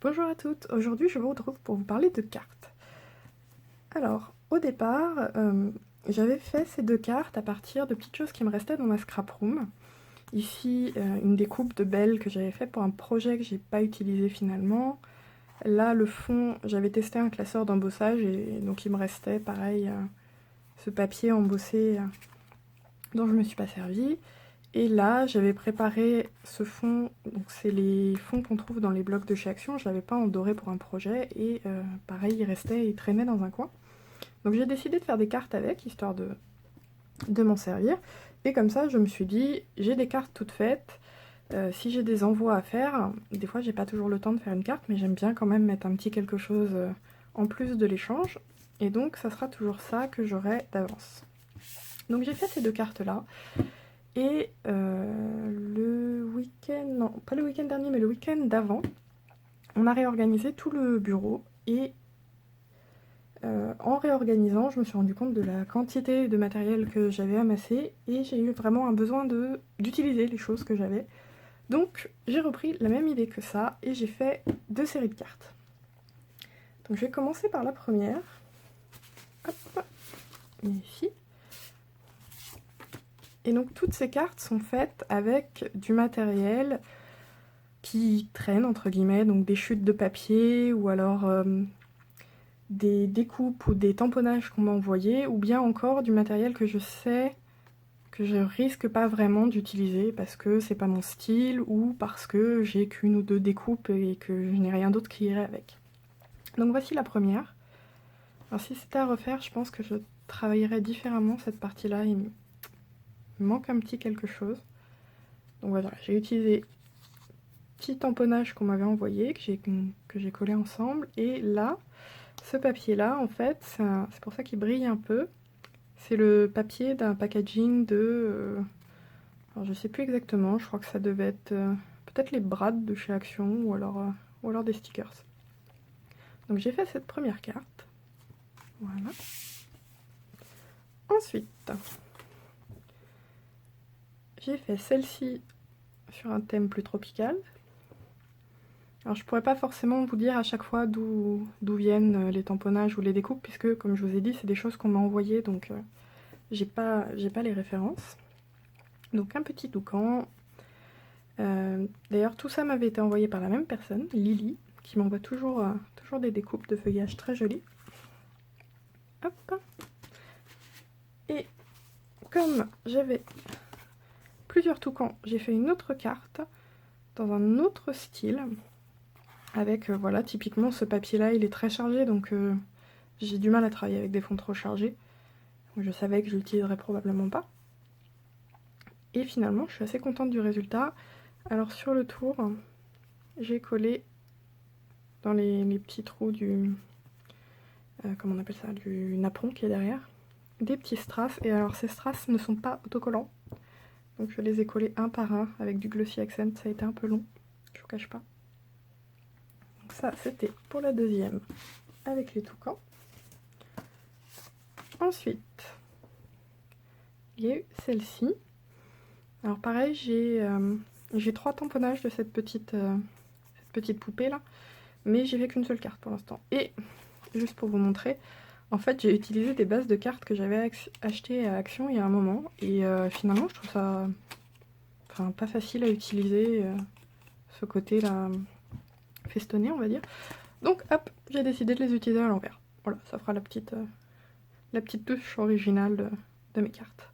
Bonjour à toutes, aujourd'hui je vous retrouve pour vous parler de cartes. Alors, au départ, j'avais fait ces deux cartes à partir de petites choses qui me restaient dans ma scrap room. Ici, une découpe de Belle que j'avais fait pour un projet que j'ai pas utilisé finalement. Là, le fond, j'avais testé un classeur d'embossage et donc il me restait pareil ce papier embossé dont je me suis pas servie. Et là, j'avais préparé ce fond, donc c'est les fonds qu'on trouve dans les blocs de chez Action, je l'avais pas en doré pour un projet, et pareil, il restait, il traînait dans un coin. Donc j'ai décidé de faire des cartes avec, histoire de m'en servir, et comme ça, je me suis dit, j'ai des cartes toutes faites, si j'ai des envois à faire, des fois j'ai pas toujours le temps de faire une carte, mais j'aime bien quand même mettre un petit quelque chose en plus de l'échange, et donc ça sera toujours ça que j'aurai d'avance. Donc j'ai fait ces deux cartes-là, et le week-end, non, pas le week-end dernier, mais le week-end d'avant, on a réorganisé tout le bureau et en réorganisant, je me suis rendu compte de la quantité de matériel que j'avais amassé et j'ai eu vraiment un besoin d'utiliser les choses que j'avais. Donc j'ai repris la même idée que ça et j'ai fait deux séries de cartes. Donc je vais commencer par la première. Hop, ici. Et donc toutes ces cartes sont faites avec du matériel qui traîne entre guillemets, donc des chutes de papier ou alors des découpes ou des tamponnages qu'on m'a envoyés, ou bien encore du matériel que je sais que je risque pas vraiment d'utiliser parce que c'est pas mon style ou parce que j'ai qu'une ou deux découpes et que je n'ai rien d'autre qui irait avec. Donc voici la première. Alors si c'était à refaire, je pense que je travaillerais différemment cette partie-là, il me manque un petit quelque chose. Donc voilà, j'ai utilisé petit tamponnage qu'on m'avait envoyé, que j'ai collé ensemble, et là, ce papier-là, en fait, c'est pour ça qu'il brille un peu. C'est le papier d'un packaging de... alors je sais plus exactement, je crois que ça devait être peut-être les Brad de chez Action ou alors des stickers. Donc j'ai fait cette première carte. Voilà. Ensuite, j'ai fait celle-ci sur un thème plus tropical. Alors je pourrais pas forcément vous dire à chaque fois d'où viennent les tamponnages ou les découpes, puisque comme je vous ai dit, c'est des choses qu'on m'a envoyées, donc j'ai pas les références. Donc un petit toucan. D'ailleurs tout ça m'avait été envoyé par la même personne, Lily, qui m'envoie toujours des découpes de feuillage très jolies. Hop. Et comme j'avais plusieurs toucans, j'ai fait une autre carte dans un autre style. Avec, voilà, typiquement ce papier-là, il est très chargé, donc j'ai du mal à travailler avec des fonds trop chargés. Je savais que je l'utiliserais probablement pas. Et finalement, je suis assez contente du résultat. Alors sur le tour, j'ai collé dans les petits trous du... comment on appelle ça, du napperon qui est derrière, des petits strass. Et alors ces strass ne sont pas autocollants. Donc je les ai collés un par un avec du Glossy Accent. Ça a été un peu long, je vous cache pas. Donc ça, c'était pour la deuxième avec les toucans. Ensuite, il y a eu celle-ci. Alors pareil, j'ai 3 tamponnages de cette petite poupée là, mais j'ai fait qu'une seule carte pour l'instant. Et juste pour vous montrer, en fait j'ai utilisé des bases de cartes que j'avais achetées à Action il y a un moment, et finalement je trouve ça pas facile à utiliser, ce côté là festonné on va dire. Donc hop, j'ai décidé de les utiliser à l'envers. Voilà, ça fera la petite touche originale de mes cartes.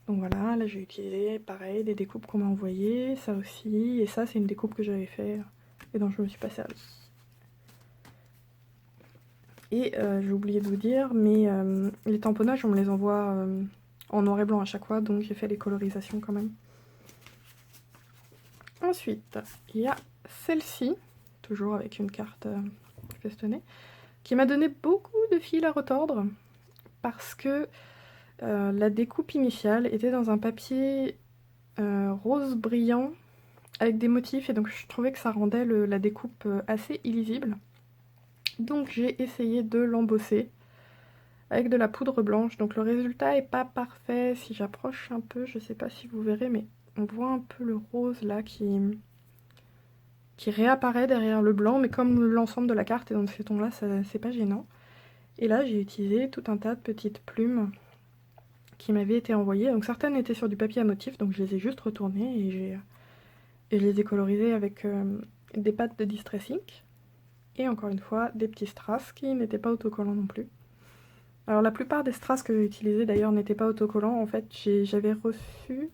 Donc voilà, là j'ai utilisé pareil des découpes qu'on m'a envoyées, ça aussi, et ça c'est une découpe que j'avais fait et dont je me suis pas servie. Et j'ai oublié de vous dire, mais les tamponnages on me les envoie en noir et blanc à chaque fois, donc j'ai fait les colorisations quand même. Ensuite, il y a celle-ci, toujours avec une carte festonnée, qui m'a donné beaucoup de fil à retordre, parce que la découpe initiale était dans un papier rose brillant avec des motifs, et donc je trouvais que ça rendait la découpe assez illisible. Donc j'ai essayé de l'embosser avec de la poudre blanche. Donc le résultat est pas parfait. Si j'approche un peu, je sais pas si vous verrez, mais on voit un peu le rose là qui qui réapparaît derrière le blanc, mais comme l'ensemble de la carte est dans ces tons-là, c'est pas gênant. Et là, j'ai utilisé tout un tas de petites plumes qui m'avaient été envoyées. Donc certaines étaient sur du papier à motif, donc je les ai juste retournées et je les ai colorisées avec des pâtes de Distress Ink. Et encore une fois, des petits strass qui n'étaient pas autocollants non plus. Alors la plupart des strass que j'ai utilisés d'ailleurs n'étaient pas autocollants. En fait, j'avais reçu,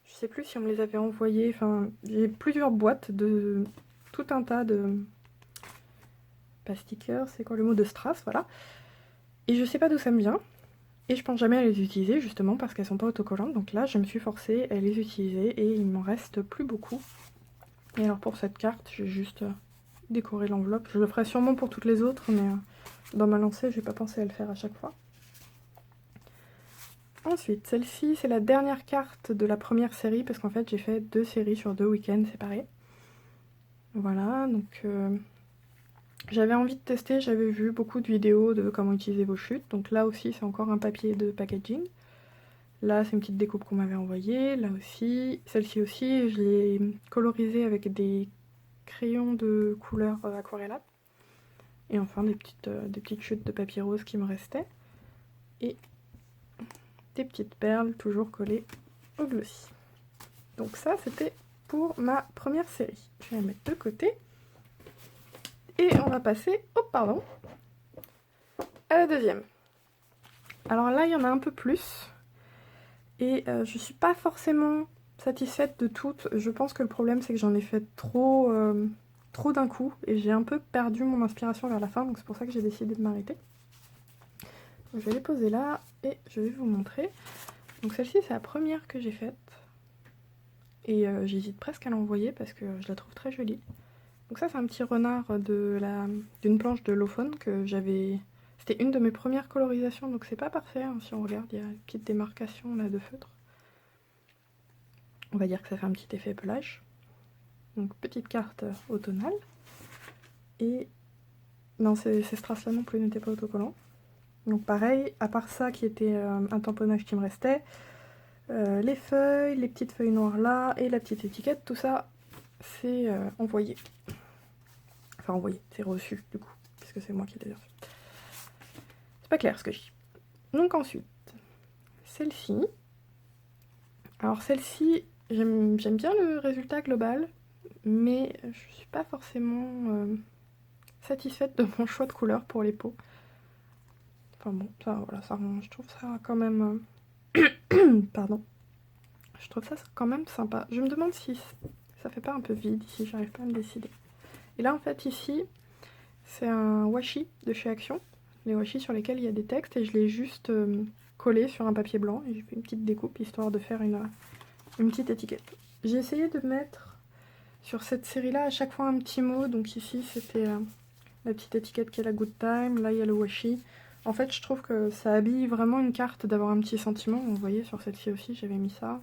je sais plus si on me les avait envoyés, enfin j'ai plusieurs boîtes de tout un tas de... pas stickers, c'est quoi le mot, de strass, voilà. Et je sais pas d'où ça me vient. Et je pense jamais à les utiliser justement parce qu'elles sont pas autocollantes. Donc là, je me suis forcée à les utiliser et il m'en reste plus beaucoup. Et alors pour cette carte, je vais juste décorer l'enveloppe. Je le ferai sûrement pour toutes les autres, mais dans ma lancée, je n'ai pas pensé à le faire à chaque fois. Ensuite, celle-ci, c'est la dernière carte de la première série, parce qu'en fait, j'ai fait 2 séries sur 2 week-ends séparés. Voilà, donc j'avais envie de tester, j'avais vu beaucoup de vidéos de comment utiliser vos chutes. Donc là aussi, c'est encore un papier de packaging. Là, c'est une petite découpe qu'on m'avait envoyée. Là aussi, celle-ci aussi, je l'ai colorisée avec des crayons de couleur aquarellate. Et enfin, des petites chutes de papier rose qui me restaient. Et des petites perles toujours collées au glossy. Donc ça, c'était pour ma première série. Je vais la mettre de côté. Et on va passer, à la deuxième. Alors là, il y en a un peu plus. Et je suis pas forcément satisfaite de toutes. Je pense que le problème, c'est que j'en ai fait trop d'un coup. Et j'ai un peu perdu mon inspiration vers la fin. Donc c'est pour ça que j'ai décidé de m'arrêter. Je vais les poser là et je vais vous montrer. Donc celle-ci, c'est la première que j'ai faite. Et j'hésite presque à l'envoyer parce que je la trouve très jolie. Donc ça, c'est un petit renard d'une planche de Lophone que j'avais... C'était une de mes premières colorisations, donc c'est pas parfait. Hein. Si on regarde, il y a une petite démarcation là de feutre. On va dire que ça fait un petit effet pelage. Donc petite carte automnale. Et non, ces strass là non plus n'étaient pas autocollants. Donc pareil, à part ça qui était un tamponnage qui me restait, les feuilles, les petites feuilles noires là et la petite étiquette, tout ça c'est envoyé. Enfin envoyé, c'est reçu du coup, puisque c'est moi qui l'ai reçu. C'est pas clair ce que je dis. Donc ensuite, celle-ci. Alors celle-ci, j'aime bien le résultat global, mais je suis pas forcément satisfaite de mon choix de couleur pour les peaux. Enfin bon, ça voilà, je trouve ça quand même... Pardon. Je trouve ça quand même sympa. Je me demande si ça fait pas un peu vide ici, j'arrive pas à me décider. Et là en fait ici, c'est un washi de chez Action. Les washi sur lesquels il y a des textes et je l'ai juste collé sur un papier blanc et j'ai fait une petite découpe histoire de faire une petite étiquette. J'ai essayé de mettre sur cette série là à chaque fois un petit mot, donc ici c'était la petite étiquette qui est la good time, là il y a le washi. En fait je trouve que ça habille vraiment une carte d'avoir un petit sentiment, vous voyez sur celle-ci aussi j'avais mis ça.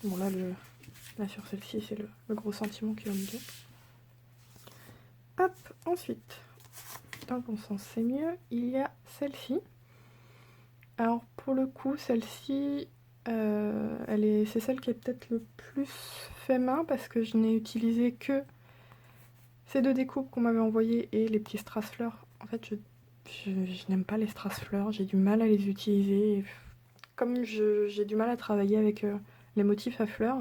Bon là sur celle-ci c'est le gros sentiment qui est au milieu. Hop, ensuite, dans le bon sens c'est mieux, il y a celle-ci. Alors pour le coup celle-ci, c'est celle qui est peut-être le plus fait main parce que je n'ai utilisé que ces 2 découpes qu'on m'avait envoyées et les petits strass fleurs. En fait je n'aime pas les strass fleurs, j'ai du mal à les utiliser. Comme j'ai du mal à travailler avec les motifs à fleurs,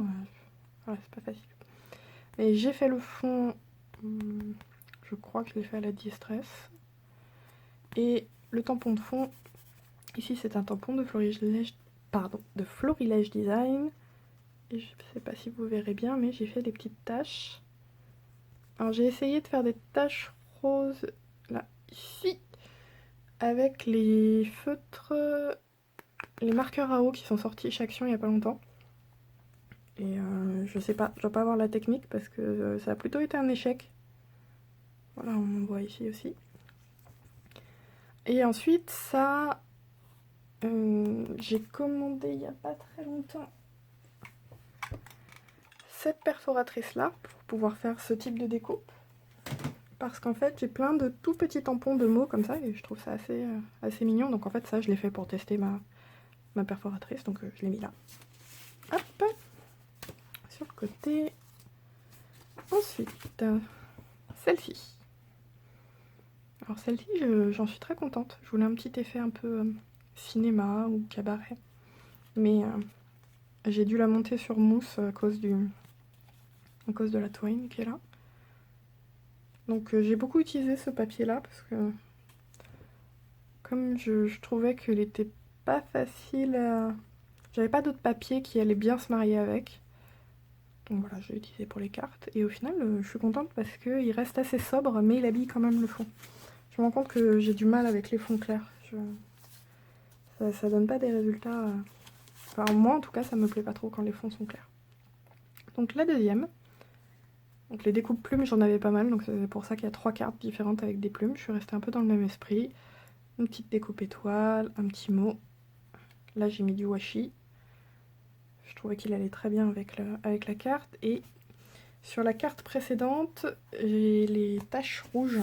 voilà, c'est pas facile. Et j'ai fait le fond, je crois que je l'ai fait à la Distress. Et le tampon de fond, ici c'est un tampon de Florilège Design. Et je sais pas si vous verrez bien, mais j'ai fait des petites taches. Alors j'ai essayé de faire des taches roses, là, ici, avec les feutres, les marqueurs à eau qui sont sortis chez Action il y a pas longtemps. Et je sais pas, je dois pas avoir la technique parce que ça a plutôt été un échec. Voilà, on voit ici aussi. Et ensuite, ça, j'ai commandé il y a pas très longtemps cette perforatrice là pour pouvoir faire ce type de découpe. Parce qu'en fait, j'ai plein de tout petits tampons de mots comme ça et je trouve ça assez mignon. Donc en fait, ça, je l'ai fait pour tester ma perforatrice, donc je l'ai mis là. Hop, sur le côté. Ensuite, celle-ci. Alors celle-ci, j'en suis très contente. Je voulais un petit effet un peu cinéma ou cabaret. Mais j'ai dû la monter sur mousse à cause de la Twain qui est là. Donc j'ai beaucoup utilisé ce papier-là parce que comme je trouvais qu'il était pas facile à... J'avais pas d'autres papiers qui allaient bien se marier avec. Donc voilà, j'ai utilisé pour les cartes. Et au final, je suis contente parce qu'il reste assez sobre, mais il habille quand même le fond. Je me rends compte que j'ai du mal avec les fonds clairs. Ça donne pas des résultats... Enfin, moi en tout cas, ça me plaît pas trop quand les fonds sont clairs. Donc la deuxième. Donc les découpes plumes, j'en avais pas mal, donc c'est pour ça qu'il y a 3 cartes différentes avec des plumes. Je suis restée un peu dans le même esprit. Une petite découpe étoile, un petit mot. Là j'ai mis du washi. Je trouvais qu'il allait très bien avec la carte. Et sur la carte précédente, j'ai les taches rouges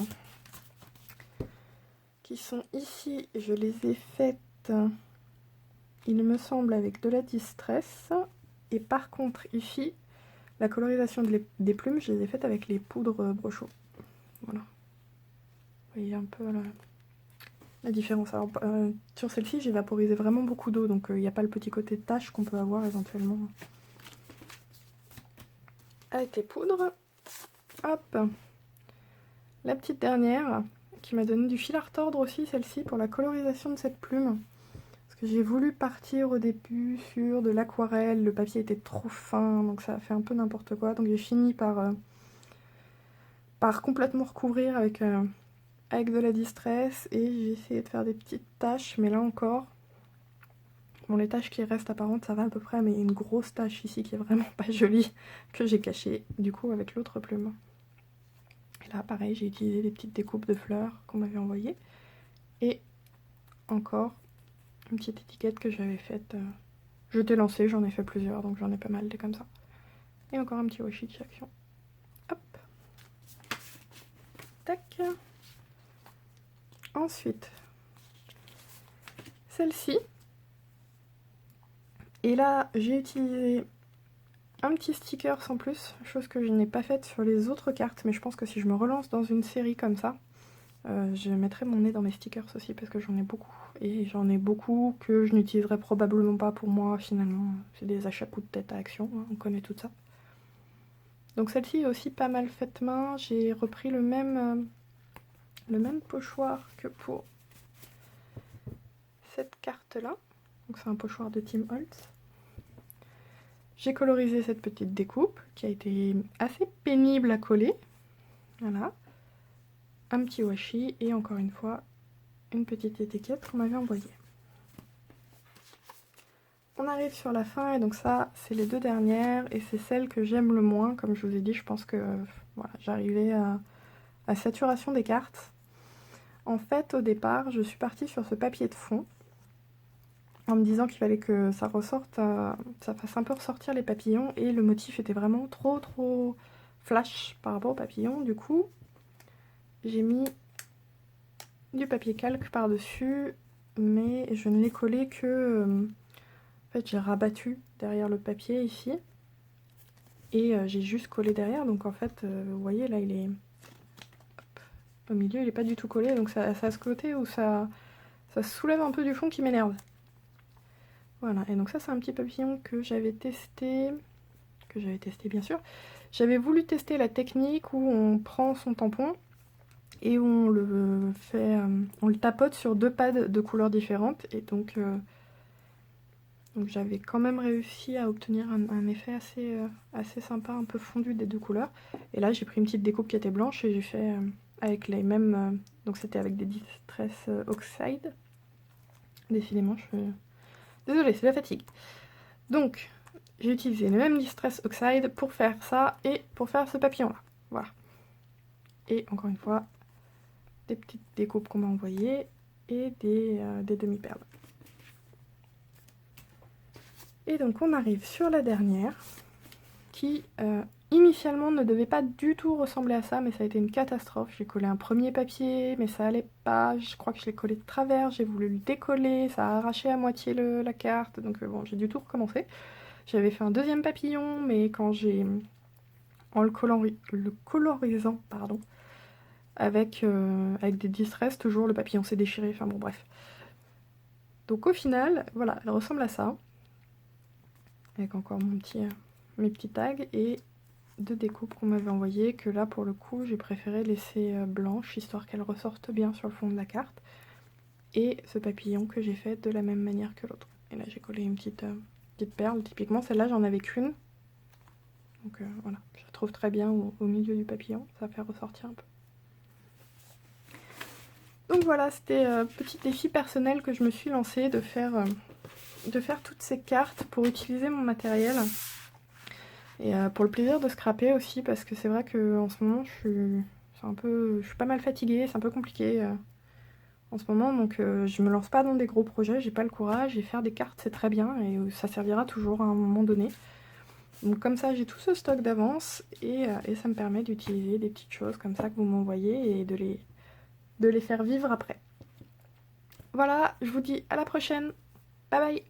qui sont ici. Je les ai faites, il me semble, avec de la distress. Et par contre ici, la colorisation des plumes, je les ai faites avec les poudres Brochot. Voilà. Vous voyez un peu la différence. Alors, sur celle-ci, j'ai vaporisé vraiment beaucoup d'eau, donc il n'y a pas le petit côté tache qu'on peut avoir éventuellement avec les poudres. Hop, la petite dernière qui m'a donné du fil à retordre aussi, celle-ci, pour la colorisation de cette plume. Parce que j'ai voulu partir au début sur de l'aquarelle, le papier était trop fin, donc ça a fait un peu n'importe quoi. Donc j'ai fini par complètement recouvrir avec de la distress, et j'ai essayé de faire des petites taches, mais là encore, bon, les taches qui restent apparentes ça va à peu près, mais il y a une grosse tache ici qui est vraiment pas jolie, que j'ai cachée du coup avec l'autre plume. Et là pareil, j'ai utilisé des petites découpes de fleurs qu'on m'avait envoyées, et encore une petite étiquette que j'avais faite, je t'ai lancé, j'en ai fait plusieurs, donc j'en ai pas mal des comme ça. Et encore un petit washi de Action. Hop, tac. Ensuite, celle-ci. Et là, j'ai utilisé un petit sticker sans plus, chose que je n'ai pas faite sur les autres cartes, mais je pense que si je me relance dans une série comme ça, je mettrai mon nez dans mes stickers aussi, parce que j'en ai beaucoup. Et j'en ai beaucoup que je n'utiliserai probablement pas pour moi, finalement. C'est des achats coup de tête à Action, hein, on connaît tout ça. Donc celle-ci est aussi pas mal faite main. J'ai repris le même pochoir que pour cette carte-là. Donc c'est un pochoir de Tim Holtz. J'ai colorisé cette petite découpe qui a été assez pénible à coller. Voilà. Un petit washi et encore une fois une petite étiquette qu'on m'avait envoyée. On arrive sur la fin et donc ça c'est les deux dernières et c'est celle que j'aime le moins. Comme je vous ai dit, je pense que voilà, j'arrivais à saturation des cartes. En fait, au départ, je suis partie sur ce papier de fond en me disant qu'il fallait que ça ressorte, ça fasse un peu ressortir les papillons, et le motif était vraiment trop flash par rapport aux papillons. Du coup, j'ai mis du papier calque par-dessus, mais je ne l'ai collé que... en fait, j'ai rabattu derrière le papier ici, et j'ai juste collé derrière, donc en fait, vous voyez, là, il est... Hop, au milieu, il n'est pas du tout collé, donc ça a ce côté où ça soulève un peu du fond qui m'énerve. Voilà, et donc ça c'est un petit papillon que j'avais testé bien sûr. J'avais voulu tester la technique où on prend son tampon et on le tapote sur 2 pads de couleurs différentes, et donc j'avais quand même réussi à obtenir un effet assez sympa, un peu fondu des 2 couleurs. Et là j'ai pris une petite découpe qui était blanche et j'ai fait avec les mêmes, donc c'était avec des Distress Oxide. Décidément je suis... Désolée, c'est la fatigue. Donc, j'ai utilisé le même Distress Oxide pour faire ça et pour faire ce papillon-là. Voilà. Et encore une fois, des petites découpes qu'on m'a envoyées et des demi-perles. Et donc, on arrive sur la dernière qui, initialement, ne devait pas du tout ressembler à ça, mais ça a été une catastrophe. J'ai collé un premier papier, mais ça allait pas. Je crois que je l'ai collé de travers, j'ai voulu le décoller, ça a arraché à moitié la carte, donc bon, j'ai dû tout recommencer. J'avais fait un deuxième papillon, mais quand j'ai en le colorisant, pardon, avec des distress, toujours le papillon s'est déchiré, enfin bon bref. Donc au final, voilà, elle ressemble à ça, avec encore mes petits tags, et 2 découpes qu'on m'avait envoyées, que là pour le coup j'ai préféré laisser blanche, histoire qu'elle ressorte bien sur le fond de la carte, et ce papillon que j'ai fait de la même manière que l'autre. Et là j'ai collé une petite perle, typiquement celle-là j'en avais qu'une, donc voilà, je la trouve très bien au milieu du papillon, ça fait ressortir un peu. Donc voilà, c'était petit défi personnel que je me suis lancé de faire toutes ces cartes pour utiliser mon matériel. Et pour le plaisir de scraper aussi, parce que c'est vrai qu'en ce moment je suis pas mal fatiguée, c'est un peu compliqué en ce moment, donc je me lance pas dans des gros projets, j'ai pas le courage, et faire des cartes c'est très bien, et ça servira toujours à un moment donné. Donc comme ça j'ai tout ce stock d'avance, et ça me permet d'utiliser des petites choses comme ça que vous m'envoyez, et de les faire vivre après. Voilà, je vous dis à la prochaine, bye bye.